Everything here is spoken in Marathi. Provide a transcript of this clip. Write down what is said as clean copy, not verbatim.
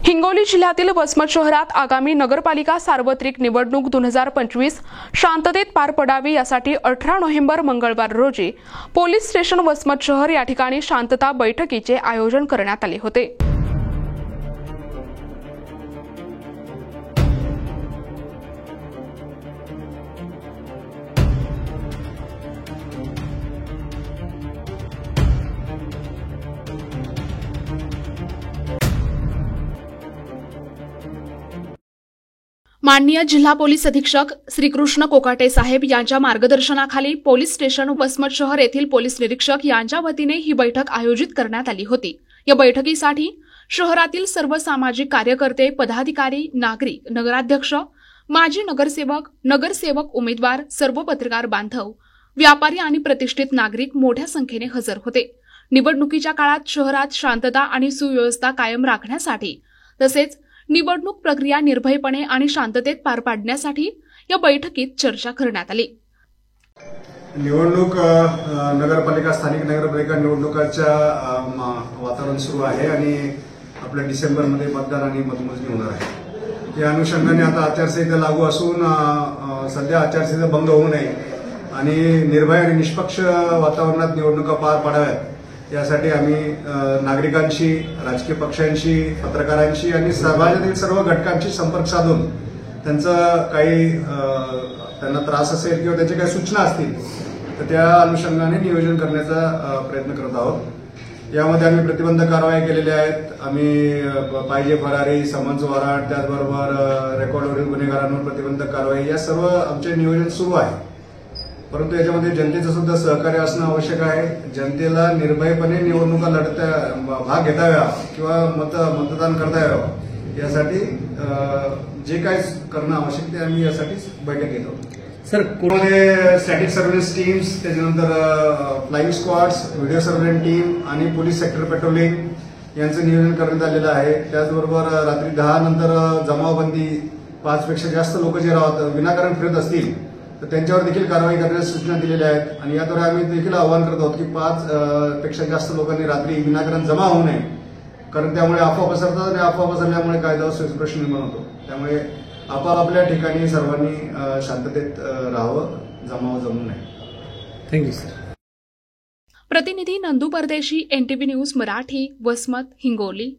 हिंगोली जिल्ह्यातील वसमत शहरात आगामी नगरपालिका सार्वत्रिक निवडणूक 2025 शांततेत पार पडावी यासाठी 18 नोव्हेंबर मंगळवार रोजी पोलीस स्टेशन वसमत शहर या ठिकाणी शांतता बैठकीचे आयोजन करण्यात आले होते। माननीय जिल्हा पोलीस अधीक्षक श्रीकृष्ण कोकाटे साहेब यांच्या मार्गदर्शनाखाली पोलीस स्टेशन वसमत शहर येथील पोलीस निरीक्षक यांच्या वतीने ही बैठक आयोजित करण्यात आली होती। या बैठकीसाठी शहरातील सर्व सामाजिक कार्यकर्ते, पदाधिकारी, नागरिक, नगराध्यक्ष, माजी नगरसेवक उमेदवार, सर्व पत्रकार बांधव, व्यापारी आणि प्रतिष्ठित नागरिक मोठ्या संख्येने हजर होते। निवडणुकीच्या काळात शहरात शांतता आणि सुव्यवस्था कायम राखण्यासाठी तसेच निवडणूक प्रक्रिया निर्भयपणे आणि शांततेत पार पाडण्यासाठी या बैठकीत चर्चा करण्यात आली। निवडणूक नगरपालिका स्थानिक नगरपालिका निवडणुकाच्या वातावरण सुरू आहे आणि आपल्या डिसेंबरमध्ये मतदान आणि मतमोजणी होणार आहे। या अनुषंगाने आता आचारसंहिता लागू असून सध्या आचारसंहिता भंग होऊ नये आणि निर्भय आणि निष्पक्ष वातावरणात निवडणुका पार पाडाव्यात यासाठी आम्ही नागरिकांशी, राजकीय पक्षांशी, पत्रकारांशी आणि समाजातील सर्व घटकांशी संपर्क साधून त्यांचं त्यांना त्रास असेल किंवा त्यांच्या काही सूचना असतील तर त्या अनुषंगाने नियोजन करण्याचा प्रयत्न करत आहोत। यामध्ये आम्ही प्रतिबंधक कारवाई केलेल्या आहेत। आम्ही पाहिजे फरारी, समन्स वॉरंट, त्याचबरोबर रेकॉर्डवरील गुन्हेगारांवर प्रतिबंधक कारवाई या सर्व आमचे नियोजन सुरू आहे। परंतु याच्यामध्ये जनतेचं सुद्धा सहकार्य असणं आवश्यक आहे। जनतेला निर्भयपणे निवडणुका भाग घेता यावा किंवा मतदान करता यावं यासाठी जे काही करणं आवश्यक ते आम्ही यासाठी बैठक घेत आहोत। सर, कोणामध्ये स्टॅटिक सर्व्हिलन्स टीम्स, त्याच्यानंतर flying squads, video surveillance team आणि पोलीस सेक्टर पेट्रोलिंग यांचं नियोजन करण्यात आलेलं आहे। त्याचबरोबर रात्री 10 नंतर जमावबंदी, 5 पेक्षा जास्त लोक जे विनाकारण फिरत असतील तर त्यांच्यावर देखील कारवाई करण्याच्या सूचना दिलेल्या आहेत आणि याद्वारे आम्ही देखील आवाहन करत आहोत की 5 पेक्षा जास्त लोकांनी रात्री विनाकारण जमा होऊ नये, कारण त्यामुळे अफवा पसरतात आणि अफवा पसरल्यामुळे कायदा प्रश्न निर्माण होतो। त्यामुळे आपापल्या ठिकाणी सर्वांनी शांततेत राहावं, जमू नये। Thank you sir. प्रतिनिधी नंदू परदेशी, NTV न्यूज मराठी, वसमत, हिंगोली।